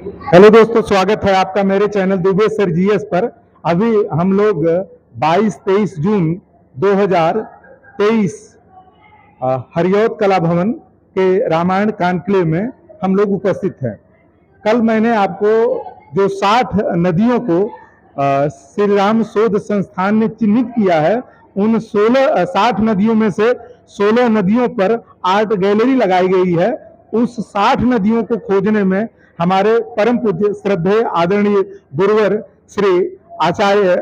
Hello दोस्तों, स्वागत है आपका मेरे चैनल दुबे सर जीएस पर। अभी हम लोग 22-23 जून 2023 हरिऔध कला भवन के रामायण कॉन्क्लेव में हम लोग उपस्थित हैं। कल मैंने आपको जो 60 नदियों को श्री राम शोध संस्थान ने चिन्हित किया है, उन 60 नदियों में से 16 नदियों पर आर्ट गैलरी लगाई गई है। उस 60 नदियों को खोजने में हमारे परम पूज्य श्रद्धेय आदरणीय गुरुवर श्री आचार्य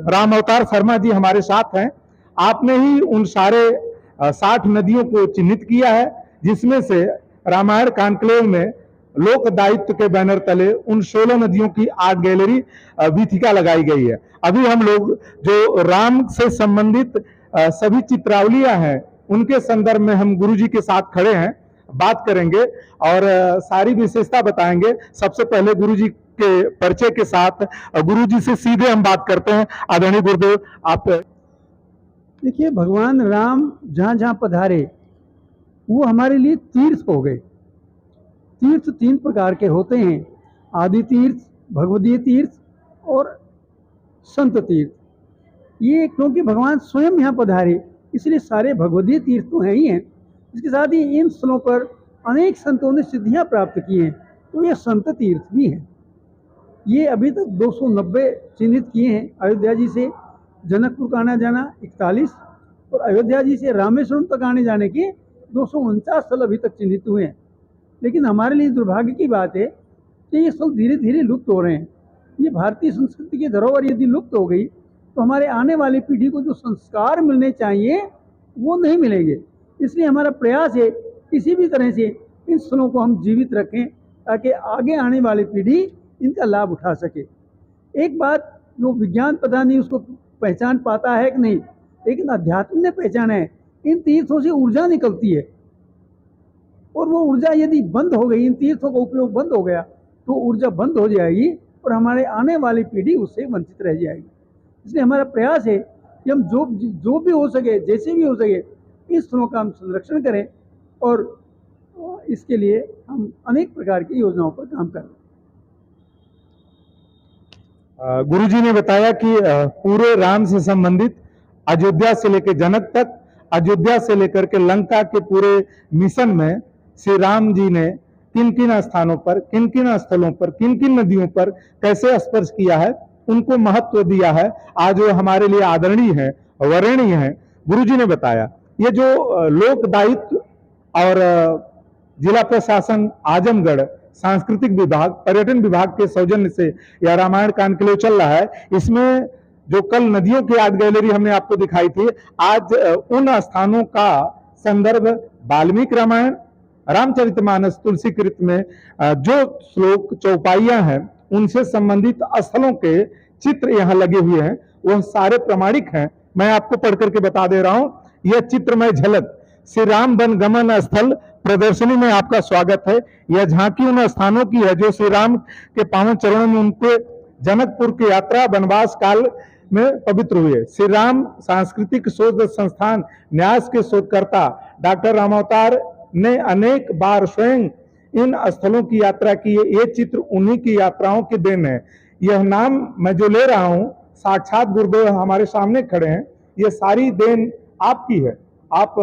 राम अवतार शर्मा जी हमारे साथ हैं। आपने ही उन सारे 60 नदियों को चिन्हित किया है, जिसमें से रामायण कॉन्क्लेव में लोक दायित्व के बैनर तले उन 16 नदियों की आर्ट गैलरी वीथिका लगाई गई है। अभी हम लोग जो राम से संबंधित सभी चित्रावलियां हैं, उनके संदर्भ में हम गुरुजी के साथ खड़े हैं, बात करेंगे और सारी विशेषता बताएंगे। सबसे पहले गुरुजी के परिचय के साथ गुरुजी से सीधे हम बात करते हैं। आदरणीय गुरुदेव, आप देखिए, भगवान राम जहाँ जहाँ पधारे वो हमारे लिए तीर्थ हो गए। तीर्थ 3 प्रकार के होते हैं: आदि तीर्थ, भगवदीय तीर्थ और संत तीर्थ। ये क्योंकि भगवान स्वयं यहाँ पधारे, इसलिए सारे भगवदीय तीर्थ तो हैं ही हैं। इसके साथ ही इन स्थलों पर अनेक संतों ने सिद्धियाँ प्राप्त की हैं, तो ये संत तीर्थ भी हैं। ये अभी तक 290 चिन्हित किए हैं। अयोध्या जी से जनकपुर का आना जाना 41 और अयोध्या जी से रामेश्वरम तक आने जाने के 249 स्थल अभी तक चिन्हित हुए हैं। लेकिन हमारे लिए दुर्भाग्य की बात है कि ये स्थल धीरे धीरे लुप्त हो रहे हैं। ये भारतीय संस्कृति की धरोहर यदि लुप्त हो गई तो हमारे आने वाली पीढ़ी को जो संस्कार मिलने चाहिए वो नहीं मिलेंगे। इसलिए हमारा प्रयास है किसी भी तरह से इन स्थलों को हम जीवित रखें, ताकि आगे आने वाली पीढ़ी इनका लाभ उठा सके। एक बात जो विज्ञान पता नहीं उसको पहचान पाता है कि नहीं, लेकिन अध्यात्म ने पहचाना है, इन तीर्थों से ऊर्जा निकलती है और वो ऊर्जा यदि बंद हो गई, इन तीर्थों का उपयोग बंद हो गया तो ऊर्जा बंद हो जाएगी और हमारे आने वाली पीढ़ी उससे वंचित रह जाएगी। इसलिए हमारा प्रयास है कि हम जो भी हो सके, जैसे भी हो सके, इस स्थलों का हम संरक्षण करें और इसके लिए हम अनेक प्रकार की योजनाओं पर काम कर रहे हैं। गुरुजी ने बताया कि पूरे राम से संबंधित अयोध्या से लेकर जनक तक, अयोध्या से लेकर के लंका के पूरे मिशन में श्री राम जी ने किन किन स्थानों पर, किन किन स्थलों पर, किन किन नदियों पर कैसे स्पर्श किया है, उनको महत्व दिया है। आज वो हमारे लिए आदरणीय है, वरणीय है। गुरुजी ने बताया ये जो लोक दायित्व और जिला प्रशासन आजमगढ़, सांस्कृतिक विभाग, पर्यटन विभाग के सौजन्य से यह रामायण कॉन्क्लेव चल रहा है। इसमें जो कल नदियों की आर्ट गैलरी हमने आपको दिखाई थी, आज उन स्थानों का संदर्भ वाल्मीकि रामायण, रामचरितमानस, तुलसीकृत में जो श्लोक चौपाइयां हैं, उनसे संबंधित स्थलों के चित्र यहाँ लगे हुए हैं, वह सारे प्रमाणिक हैं। मैं आपको पढ़ करके बता दे रहा हूं। यह चित्रमय झलक श्री राम वन गमन स्थल प्रदर्शनी में आपका स्वागत है। यह झांकी उन स्थानों की है जो श्री राम के पावन चरणों में उनके जनकपुर की यात्रा वनवास काल में पवित्र हुए। श्री राम सांस्कृतिक शोध संस्थान न्यास के शोधकर्ता डॉक्टर रामावतार ने अनेक बार स्वयं इन स्थलों की यात्रा की है। ये चित्र उन्हीं की यात्राओं की देन है। यह नाम मैं जो ले रहा हूं, साक्षात गुरुदेव हमारे सामने खड़े हैं, यह सारी देन आपकी है। आप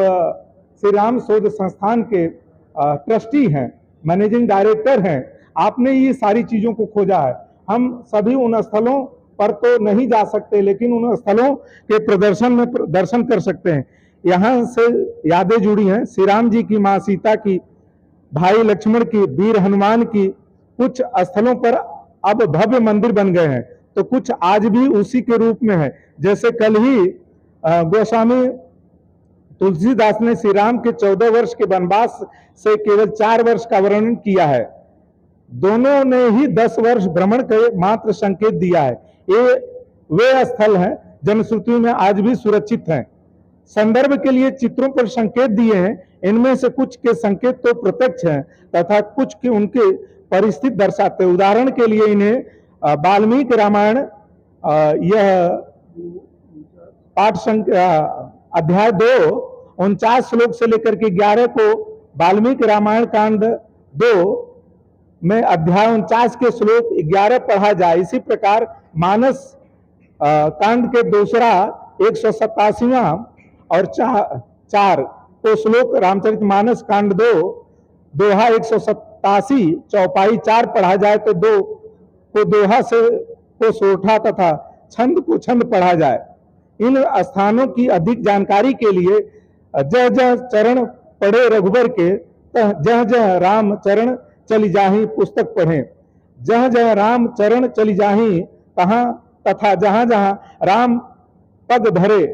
श्री राम शोध संस्थान के ट्रस्टी हैं, मैनेजिंग डायरेक्टर हैं। आपने ये सारी चीजों को खोजा है। हम सभी उन स्थलों पर तो नहीं जा सकते, लेकिन उन स्थलों के प्रदर्शन में दर्शन कर सकते हैं। यहाँ से यादें जुड़ी हैं श्री राम जी की, माँ सीता की, भाई लक्ष्मण की, वीर हनुमान की। कुछ स्थलों पर अब भव्य मंदिर बन गए हैं, तो कुछ आज भी उसी के रूप में है। जैसे कल ही गोस्वामी तुलसीदास ने श्री राम के 14 वर्ष के वनवास से केवल 4 वर्ष का वर्णन किया है। दोनों ने ही 10 वर्ष भ्रमण के मात्र संकेत दिया है। ये वे स्थल हैं जनश्रुति में आज भी सुरक्षित हैं। संदर्भ के लिए चित्रों पर संकेत दिए हैं। इनमें से कुछ के संकेत तो प्रत्यक्ष हैं तथा कुछ के उनके परिस्थिति दर्शाते। उदाहरण के लिए इन्हें वाल्मीकि रामायण यह पाठ अध्याय 2 49 श्लोक से लेकर के 11 को वाल्मीकि रामायण कांड 2 में अध्याय 49 के श्लोक 11 पढ़ा जाए। इसी प्रकार मानस कांड के दूसरा 187वां और 4 तो श्लोक रामचरितमानस कांड 2 दोहा 187 चौपाई 4 पढ़ा जाए तो 2 को दोहा से को सोठा तथा छंद को छंद पढ़ा जाए। इन स्थानों की अधिक जानकारी के लिए जह जह चरण पढ़े रघुबर के जह जह राम चरण चली जाही पुस्तक पढ़ें। जह जह राम चरण चली जाही तहाँ तथा जहां जहां राम पग धरे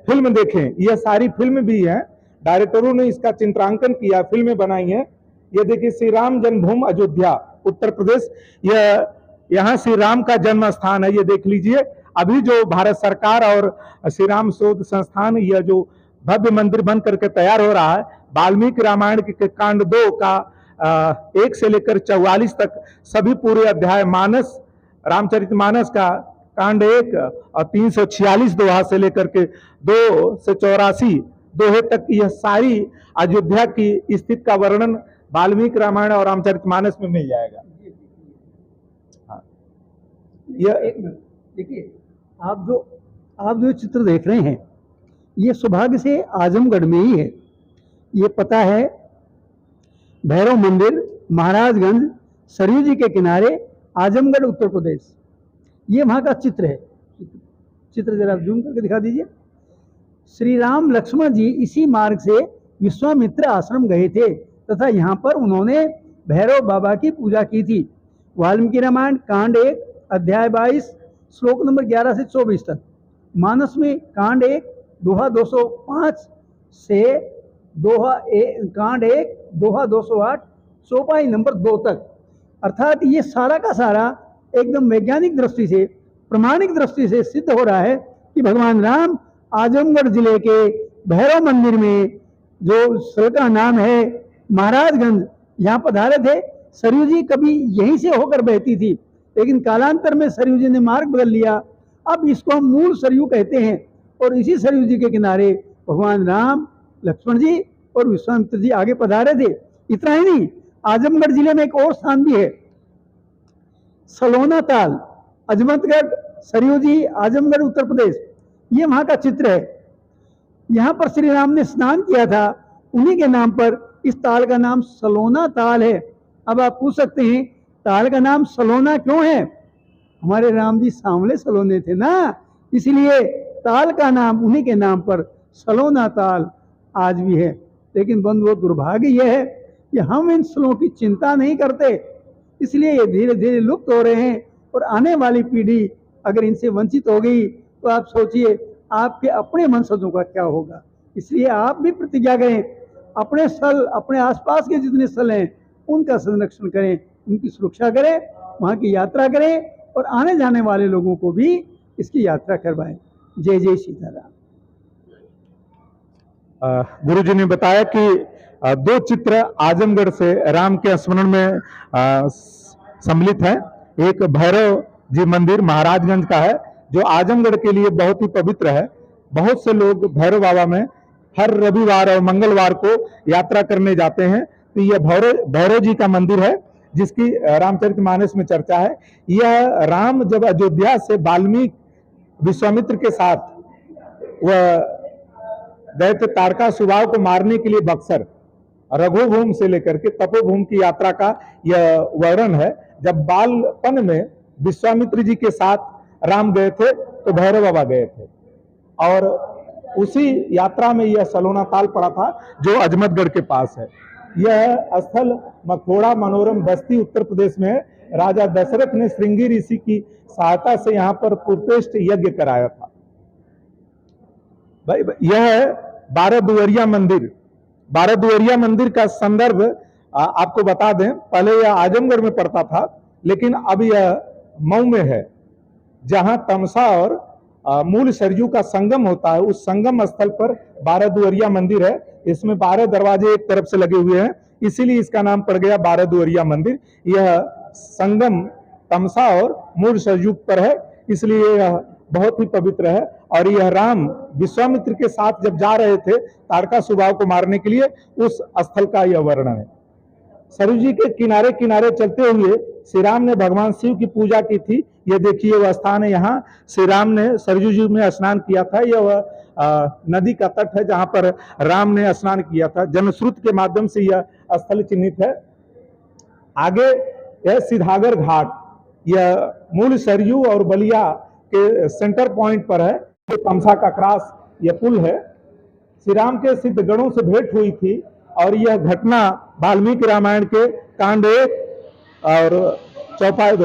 फिल्म देखें। यह सारी फिल्म भी है, डायरेक्टरों ने इसका चित्रांकन किया, फिल्में बनाई हैं। ये देखिए श्री राम जन्मभूमि अयोध्या उत्तर प्रदेश, यह यहाँ श्री राम का जन्म स्थान है, ये देख लीजिए। अभी जो भारत सरकार और श्री राम शोध संस्थान यह जो भव्य मंदिर बन करके तैयार हो रहा है, वाल्मीकि रामायण के कांड 2 का 1 से लेकर 44 तक सभी पूरे अध्याय, मानस रामचरितमानस का कांड 1 और 346 दोहा से लेकर के 2 से 84 दोहे तक, यह सारी अयोध्या की स्थिति का वर्णन वाल्मीकि रामायण और रामचरितमानस में मिल जाएगा। हाँ, यह देखिए, आप जो चित्र देख रहे हैं, ये सौभाग्य से आजमगढ़ में ही है। ये पता है भैरव मंदिर, महाराजगंज, सरयू जी के किनारे, आजमगढ़ उत्तर प्रदेश। ये वहाँ का चित्र है। चित्र जरा जूम करके दिखा दीजिए। श्री राम लक्ष्मण जी इसी मार्ग से विश्वामित्र आश्रम गए थे तथा यहाँ पर उन्होंने भैरव बाबा की पूजा की थी। वाल्मीकि रामायण कांड 1 अध्याय 22 श्लोक नंबर 11 से 24 तक। मानस में कांड 1 दोहा 205 से कांड 1 दोहा 208 चौपाई नंबर 2 तक। अर्थात ये सारा का सारा एकदम वैज्ञानिक दृष्टि से, प्रमाणिक दृष्टि से सिद्ध हो रहा है कि भगवान राम आजमगढ़ जिले के भैरव मंदिर में, जो स्थल का नाम है महाराजगंज, यहाँ पधारे थे। सरयू जी कभी यहीं से होकर बहती थी, लेकिन कालांतर में सरयू जी ने मार्ग बदल लिया। अब इसको हम मूल सरयू कहते हैं। और इसी सरयू जी के किनारे भगवान राम, लक्ष्मण जी और विश्वामित्र जी आगे पधारे थे। इतना ही नहीं, आजमगढ़ जिले में एक और स्थान भी है, सलोना ताल, अजमतगढ़, सरयू जी, आजमगढ़ उत्तर प्रदेश। ये वहाँ का चित्र है। यहाँ पर श्री राम ने स्नान किया था, उन्हीं के नाम पर इस ताल का नाम सलोना ताल है। अब आप पूछ सकते हैं ताल का नाम सलोना क्यों है? हमारे राम जी सांवले सलोने थे ना, इसलिए ताल का नाम उन्हीं के नाम पर सलोना ताल आज भी है। लेकिन बंधुओं, दुर्भाग्य यह है कि हम इन स्थलों की चिंता नहीं करते, इसलिए ये धीरे धीरे लुप्त हो रहे हैं। और आने वाली पीढ़ी अगर इनसे वंचित हो गई तो आप सोचिए आपके अपने वंशजों का क्या होगा। इसलिए आप भी प्रतिज्ञा करें, अपने स्थल, अपने आसपास के जितने स्थल हैं उनका संरक्षण करें, उनकी सुरक्षा करें, वहाँ की यात्रा करें और आने जाने वाले लोगों को भी इसकी यात्रा करवाएं। जय जय सीताराम। गुरु जी ने बताया कि 2 चित्र आजमगढ़ से राम के स्मरण में सम्मिलित है। एक भैरव जी मंदिर महाराजगंज का है, जो आजमगढ़ के लिए बहुत ही पवित्र है। बहुत से लोग भैरव बाबा में हर रविवार और मंगलवार को यात्रा करने जाते हैं। तो यह भैरव जी का मंदिर है, जिसकी रामचरितमानस में चर्चा है। यह राम जब अयोध्या से वाल्मीकि विश्वामित्र के साथ वह गए थे तारका सुबाह को मारने के लिए बक्सर, रघुभूमि से लेकर के तपोभूमि की यात्रा का यह वर्णन है। जब बालपन में विश्वामित्र जी के साथ राम गए थे तो भैरव बाबा गए थे, और उसी यात्रा में यह सलोना ताल पड़ा था जो अजमतगढ़ के पास है। यह स्थल मखोड़ा मनोरम बस्ती उत्तर प्रदेश में है। राजा दशरथ ने श्रृंगी ऋषि की सहायता से यहाँ पर पूर्वेष्ट यज्ञ कराया था। यह है 12 दुवरिया मंदिर। 12 दुवरिया मंदिर का संदर्भ आपको बता दें, पहले यह आजमगढ़ में पड़ता था, लेकिन अब यह मऊ में है, जहां तमसा और मूल सरयू का संगम होता है। उस संगम स्थल पर 12 दुवरिया मंदिर है। इसमें 12 दरवाजे एक तरफ से लगे हुए हैं, इसीलिए इसका नाम पड़ गया 12 दुवरिया मंदिर। यह संगम तमसा और मूल सरयू पर है, इसलिए यह बहुत ही पवित्र है। और यह राम विश्वामित्र के साथ जब जा रहे थे तारका सुबाह को मारने के लिए, उस स्थल का यह वर्णन है। सरयू जी के किनारे किनारे चलते हुए श्री राम ने भगवान शिव की पूजा की थी। ये देखिए वह स्थान है, यहाँ श्री राम ने सरयू जी में स्नान किया था। यह वह नदी का तट है जहां पर राम ने स्नान किया था। जनश्रुति के माध्यम से यह स्थल चिन्हित है। आगे यह सिद्धागर घाट, यह मूल सरयू और बलिया के सेंटर पॉइंट पर है। तमसा का क्रॉस यह पुल है। श्री राम के सिद्ध गणों से भेंट हुई थी और यह घटना वाल्मीकि रामायण के कांड 1 और चौपाई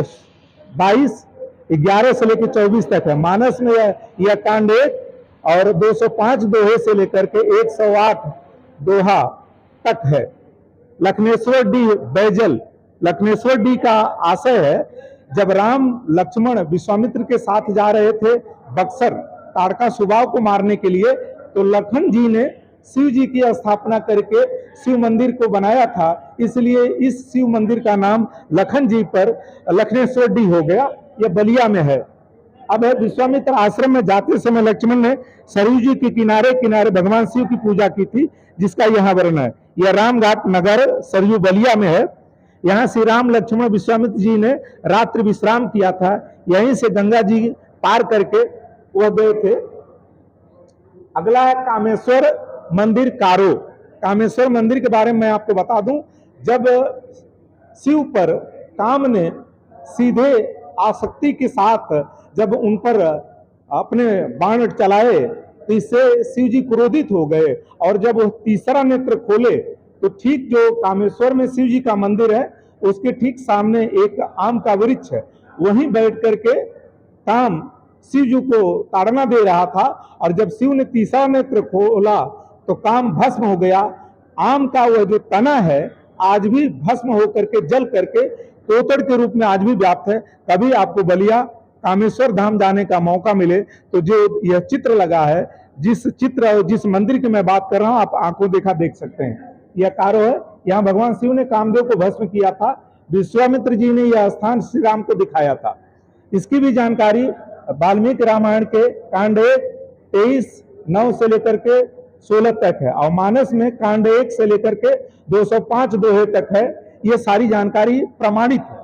22:11 से लेकर 24 तक है। मानस में यह कांड 1 और 205 दोहे से लेकर के 108 दोहा तक है। लखनेश्वर डी बैजल, लखनेश्वर डी का आशय है, जब राम लक्ष्मण विश्वामित्र के साथ जा रहे थे बक्सर ताड़का सुबाव को मारने के लिए, तो लखन जी ने शिव जी की स्थापना करके शिव मंदिर को बनाया था। इसलिए इस शिव मंदिर का नाम लखन जी पर लखनेश्वर डी हो गया। यह बलिया में है। अब है विश्वामित्र आश्रम में जाते समय लक्ष्मण ने सरयू जी के किनारे किनारे भगवान शिव की पूजा की थी, जिसका यहाँ वर्णन है। यह रामघाट नगर सरयू बलिया में है। यहाँ श्री राम लक्ष्मण विश्वामित्र जी ने रात्रि विश्राम किया था। यहीं से गंगा जी पार करके वह गए थे। अगला है कामेश्वर मंदिर कारो। कामेश्वर मंदिर के बारे में मैं आपको बता दूं, जब शिव पर काम ने सीधे आसक्ति के साथ जब उन पर अपने बाण चलाए तो इससे शिव जी क्रोधित हो गए और जब वो तीसरा नेत्र खोले तो ठीक जो कामेश्वर में शिव जी का मंदिर है उसके ठीक सामने एक आम का वृक्ष है, वहीं बैठ करके काम शिव जी को ताड़ना दे रहा था। और जब शिव ने तीसरा नेत्र खोला तो काम भस्म हो गया। आम का वह जो तना है आज भी भस्म होकर के जल करके तोतड़ के रूप में आज भी व्याप्त है। कभी आपको बलिया कामेश्वर धाम जाने का मौका मिले तो जो यह चित्र लगा है, जिस चित्र और जिस मंदिर की मैं बात कर रहा हूं, आप आंखों देखा देख सकते हैं। यह कारो है। यहाँ भगवान शिव ने कामदेव को भस्म किया था। विश्वामित्र जी ने यह स्थान श्री राम को दिखाया था। इसकी भी जानकारी वाल्मीकि रामायण के कांड 23:9 से लेकर के 16 तक है और मानस में कांड 1 से लेकर के 205 दोहे तक है। ये सारी जानकारी प्रमाणित है।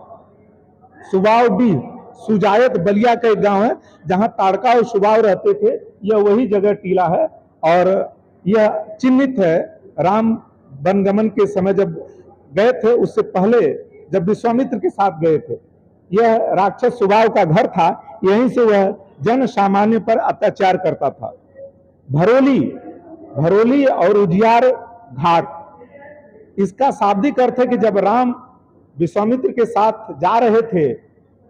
सुबाव डी सुजायत बलिया का एक गांव है जहां ताड़का और सुबाव रहते थे। यह वही जगह टीला है और यह चिन्हित है राम वनगमन के समय जब गए थे, उससे पहले जब विश्वामित्र के साथ गए थे। यह राक्षस सुबाव का घर था। यहीं से वह जन सामान्य पर अत्याचार करता था। भरोली और उजियार घाट, इसका शाब्दिक अर्थ है कि जब राम विश्वामित्र के साथ जा रहे थे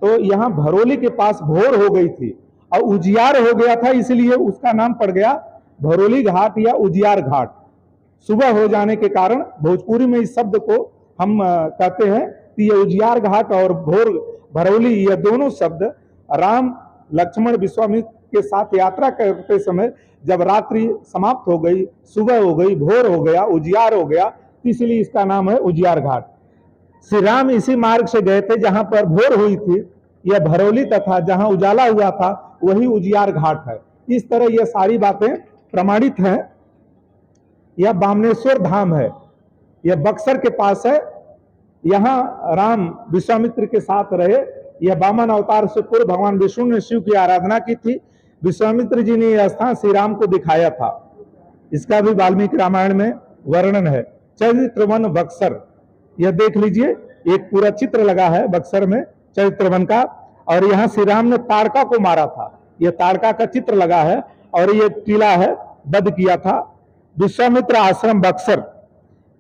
तो यहाँ भरोली के पास भोर हो गई थी और उजियार हो गया था, इसलिए उसका नाम पड़ गया भरोली घाट या उजियार घाट। सुबह हो जाने के कारण भोजपुरी में इस शब्द को हम कहते हैं कि यह उजियार घाट और भोर भरोली, यह दोनों शब्द राम लक्ष्मण विश्वामित्र के साथ यात्रा करते समय जब रात्रि समाप्त हो गई, सुबह हो गई, भोर हो गया, उजियार हो गया, इसलिए इसका नाम है उजियार घाट। श्री राम इसी मार्ग से गए थे जहां पर भोर हुई थी, यह भरोली, तथा जहां उजाला हुआ था वही उजियार घाट है। इस तरह यह सारी बातें प्रमाणित हैं। यह बामनेश्वर धाम है, यह बक्सर के पास है। यहाँ राम विश्वामित्र के साथ रहे। यह वामन अवतार से पूर्व भगवान विष्णु ने शिव की आराधना की थी। विश्वामित्र जी ने यह स्थान श्री राम को दिखाया था। इसका भी वाल्मीकि रामायण में वर्णन है। चरित्रवन बक्सर, यह देख लीजिए, एक पूरा चित्र लगा है बक्सर में चरित्रवन का। और यहाँ श्री राम ने ताड़का को मारा था, यह ताड़का का चित्र लगा है और यह किला है, वध किया था। विश्वामित्र आश्रम बक्सर,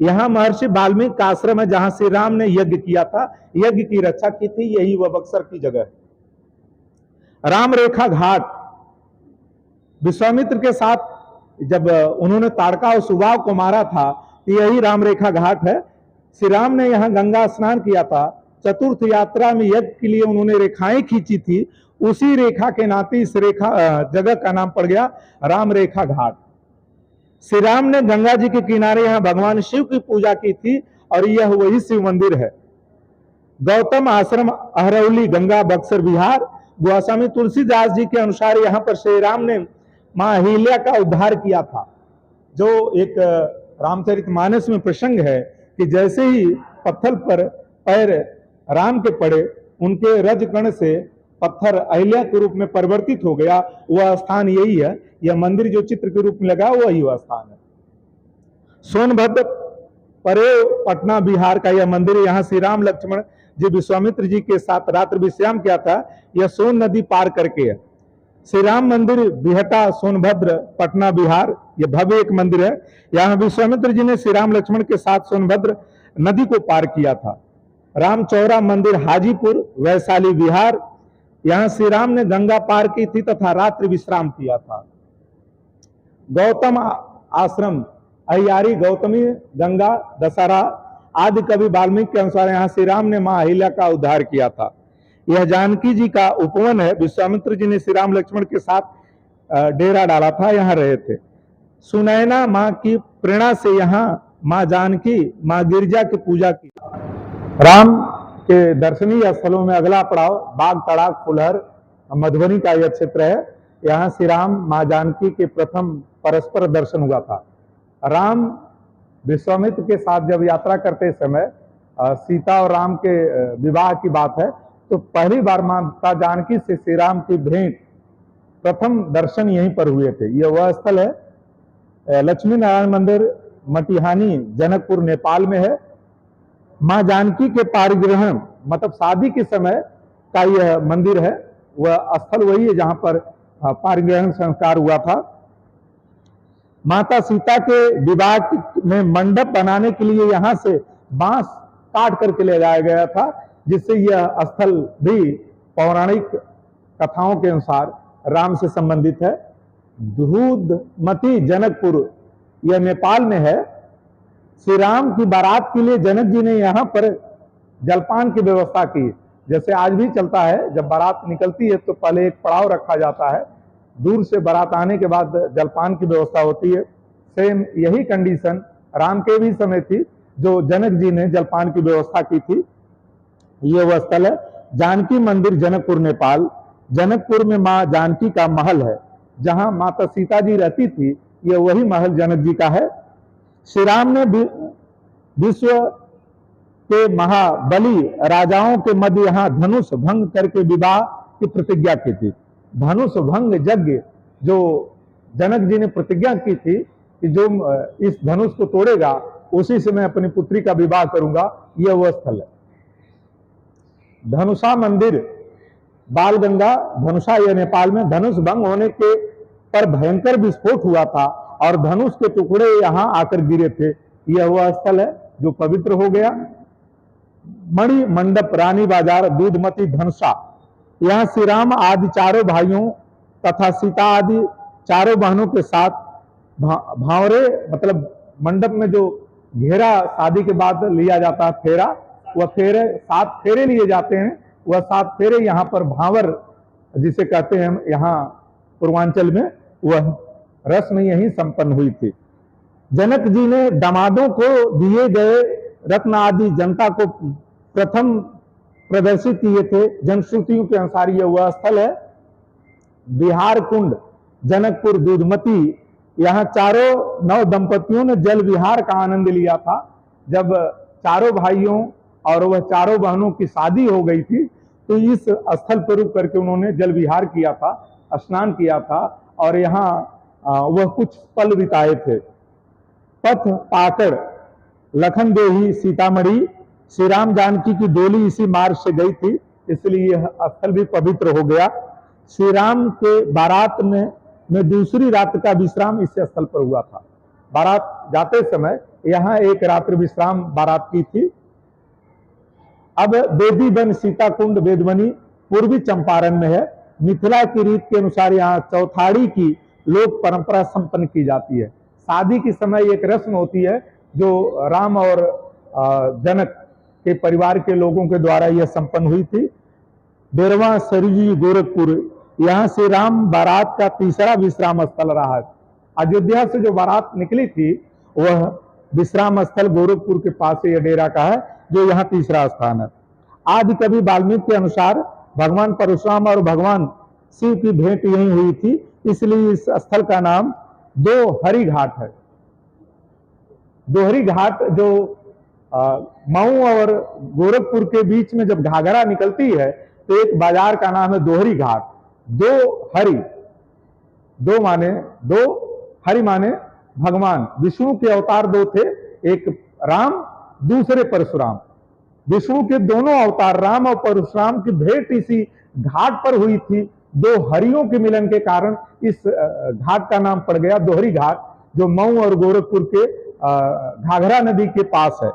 यहाँ महर्षि वाल्मीकि का आश्रम है जहां श्री राम ने यज्ञ किया था, यज्ञ की रक्षा की थी। यही वह बक्सर की जगह है। राम रेखा घाट, विश्वामित्र के साथ जब उन्होंने ताड़का और सुबाव को मारा था तो यही राम रेखा घाट है। श्री राम ने यहाँ गंगा स्नान किया था। चतुर्थ यात्रा में यज्ञ के लिए उन्होंने रेखाएं खींची थी, उसी रेखा के नाते इस रेखा जगह का नाम पड़ गया राम रेखा घाट। श्री राम ने गंगा जी के किनारे यहाँ भगवान शिव की पूजा की थी और यह वही शिव मंदिर है। गौतम आश्रम अहरौली गंगा बक्सर बिहार। गोस्वामी तुलसीदास जी के अनुसार यहाँ पर श्री राम ने मां अहिल्या का उद्धार किया था। जो एक रामचरितमानस में प्रसंग है कि जैसे ही पत्थर पर पैर राम के पड़े, उनके रजकण से पत्थर अहिल्या के रूप में परिवर्तित हो गया। वह स्थान यही है, यह मंदिर जो चित्र के रूप में लगा वही वह स्थान है। सोनभद्र परे पटना बिहार का यह मंदिर, यहाँ श्री राम लक्ष्मण जी विश्वामित्र जी के साथ रात्रि विश्राम किया था। यह सोन नदी पार करके है। श्री राम मंदिर बिहटा सोनभद्र पटना बिहार, यह भव्य एक मंदिर है। यहाँ विश्वामित्र जी ने श्री राम लक्ष्मण के साथ सोनभद्र नदी को पार किया था। राम चौरा मंदिर हाजीपुर वैशाली बिहार, यहाँ श्री राम ने गंगा पार की थी तथा रात्रि विश्राम किया था। गौतम आश्रम अहियारी गौतमी गंगा दशहरा आदि कवि वाल्मीकि के अनुसार यहाँ श्री राम ने मां अहिल्या का उद्धार किया था। यह जानकी जी का उपवन है। विश्वामित्र जी ने श्री राम लक्ष्मण के साथ डेरा डाला था, यहाँ रहे थे। सुनैना मां की प्रेरणा से यहाँ मां जानकी मां गिरजा की पूजा की। राम के दर्शनीय स्थलों में अगला पड़ाव बाग तड़ाक फुलहर मधुबनी का यह क्षेत्र है। यहाँ श्री राम मां जानकी के प्रथम परस्पर दर्शन हुआ था। राम विश्वामित्र के साथ जब यात्रा करते समय सीता और राम के विवाह की बात है, तो पहली बार माता जानकी से श्री राम की भेंट प्रथम दर्शन यहीं पर हुए थे। यह वह स्थल है। लक्ष्मी नारायण मंदिर मटिहानी जनकपुर नेपाल में है। मां जानकी के पारिग्रहण मतलब शादी के समय का यह मंदिर है। वह स्थल वही है जहां पर पारिग्रहण संस्कार हुआ था। माता सीता के विवाह में मंडप बनाने के लिए यहां से बांस काट करके ले जाया गया था, जिससे यह स्थल भी पौराणिक कथाओं के अनुसार राम से संबंधित है। दूधमती जनकपुर यह नेपाल में है। श्री राम की बारात के लिए जनक जी ने यहाँ पर जलपान की व्यवस्था की। जैसे आज भी चलता है, जब बारात निकलती है तो पहले एक पड़ाव रखा जाता है, दूर से बारात आने के बाद जलपान की व्यवस्था होती है। सेम यही कंडीशन राम के भी समय थी, जो जनक जी ने जलपान की व्यवस्था की थी। यह वह स्थल है। जानकी मंदिर जनकपुर नेपाल। जनकपुर में मां जानकी का महल है, जहां माता सीता जी रहती थी। यह वही महल जनक जी का है। श्री राम ने विश्व के महाबली राजाओं के मध्य यहाँ धनुष भंग करके विवाह की प्रतिज्ञा की थी। धनुष भंग यज्ञ जो जनक जी ने प्रतिज्ञा की थी कि जो इस धनुष को तोड़ेगा उसी से मैं अपनी पुत्री का विवाह करूंगा, यह वह स्थल है। धनुषा मंदिर बालगंगा धनुषा, यह नेपाल में। धनुष भंग होने के पर भयंकर विस्फोट हुआ था और धनुष के टुकड़े यहां आकर गिरे थे। यह वह स्थल है जो पवित्र हो गया। मणि मंडप रानी बाजार दूधमती धनुषा, यहाँ श्री राम आदि चारों भाइयों तथा सीता आदि चारों बहनों के साथ भांवरे मतलब मंडप में जो घेरा शादी के बाद लिया जाता है फेरा, वह फेरे 7 फेरे लिए जाते हैं। वह 7 फेरे यहाँ पर भांवर जिसे कहते हैं यहाँ पूर्वांचल में, वह रस्म यही संपन्न हुई थी। जनक जी ने दामादों को दिए गए रत्न आदि जनता को प्रथम प्रदर्शित किए थे। जनश्रुतियों के अनुसार यह वह स्थल है। बिहार कुंड जनकपुर दूधमती, यहाँ चारों नव दंपतियों ने जल विहार का आनंद लिया था। जब चारों भाइयों और वह चारों बहनों की शादी हो गई थी, तो इस स्थल पर रुक करके उन्होंने जल विहार किया था, स्नान किया था और यहाँ वह कुछ पल बिताए थे। पथ पाकड़ लखन देही सीतामढ़ी, श्री राम जानकी की डोली इसी मार्ग से गई थी, इसलिए यह स्थल भी पवित्र हो गया। श्री राम के बारात में दूसरी रात का विश्राम इस स्थल पर हुआ था। बारात जाते समय यहाँ एक रात्रि विश्राम बारात की थी। अब बेदी वन सीता कुंड बेदवनी पूर्वी चंपारण में है। मिथिला की रीत के अनुसार यहाँ चौथाड़ी की लोक परंपरा संपन्न की जाती है। शादी के समय एक रस्म होती है जो राम और जनक के परिवार के लोगों के द्वारा यह संपन्न हुई थी। बेरवा सरजी गोरखपुर, यहाँ से राम बारात का तीसरा विश्राम स्थल रहा है। अयोध्या से जो बारात निकली थी वह विश्राम स्थल गोरखपुर के पास यह डेरा का है, जो यहाँ तीसरा स्थान है। आदि कवि वाल्मीकि के अनुसार भगवान परशुराम और भगवान शिव की भेंट यहीं हुई थी, इसलिए इस स्थल का नाम दोहरी घाट है। दोहरी घाट जो मऊ और गोरखपुर के बीच में जब घाघरा निकलती है तो एक बाजार का नाम है दोहरी घाट। दो हरि, दो माने दो, हरि माने भगवान। विष्णु के अवतार दो थे, एक राम, दूसरे परशुराम। विष्णु के दोनों अवतार राम और परशुराम की भेंट इसी घाट पर हुई थी। दो हरियों के मिलन के कारण इस घाट का नाम पड़ गया दोहरी घाट, जो मऊ और गोरखपुर के घाघरा नदी के पास है।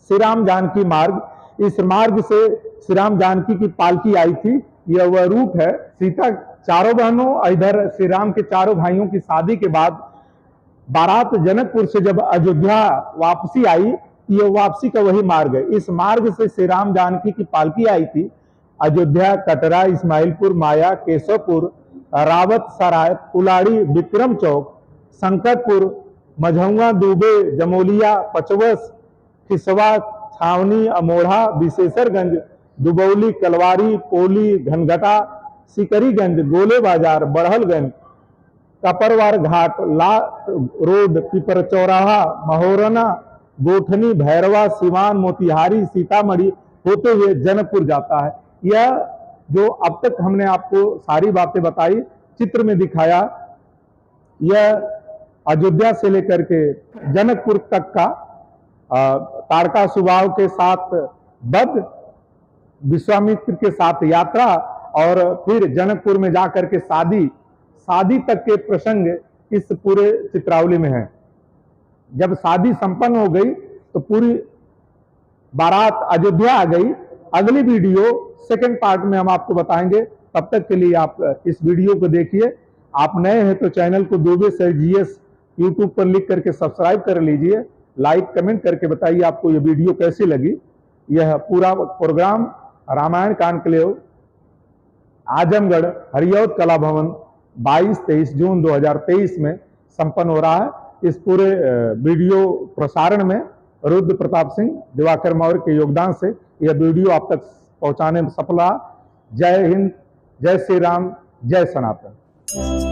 श्री राम जानकी मार्ग, इस मार्ग से श्री राम जानकी की पालकी आई थी। यह वह रूट है। सीता चारों बहनों, इधर श्री राम के चारों भाइयों की शादी के बाद बारात जनकपुर से जब अयोध्या वापसी आई, यह वापसी का वही मार्ग है। इस मार्ग से श्री राम जानकी की पालकी आई थी। अयोध्या, कटरा, इस्माइलपुर, माया, केशवपुर, रावत सराय, कुलाड़ी, विक्रम चौक, संकटपुर, मझौआ, दुबे, जमोलिया, पचवस, खिसवा, छावनी, अमोढ़ा, विशेषरगंज, दुबौली, कलवारी, पोली, घनघटा, सिकरीगंज, गोले बाजार, बड़हलगंज, कपरवार घाट, ला रोड, पिपर चौराहा, महोरना, गोठनी, भैरवा, सिवान, मोतिहारी, सीतामढ़ी होते हुए जनकपुर जाता है। यह जो अब तक हमने आपको सारी बातें बताई, चित्र में दिखाया, यह अयोध्या से लेकर के जनकपुर तक का तारका सुबाव के साथ बद्ध, विश्वामित्र के साथ यात्रा और फिर जनकपुर में जाकर के शादी तक के प्रसंग इस पूरे चित्रावली में है। जब शादी संपन्न हो गई तो पूरी बारात अयोध्या आ गई। अगली वीडियो सेकंड पार्ट में हम आपको बताएंगे। तब तक के लिए आप इस वीडियो को देखिए। आप नए हैं तो चैनल को दुबे सर जीएस यूट्यूब पर लिख करके सब्सक्राइब कर लीजिए। लाइक कमेंट करके बताइए आपको ये वीडियो कैसी लगी। यह पूरा प्रोग्राम रामायण कॉन्क्लेव आजमगढ़ हरियौत कला भवन 22-23 जून 2023 में संपन्न हो रहा है। इस पूरे वीडियो प्रसारण में रुद्र प्रताप सिंह, दिवाकर मौर्य के योगदान से यह वीडियो आप तक पहुंचाने में सफल रहा। जय हिंद, जय श्री राम, जय सनातन।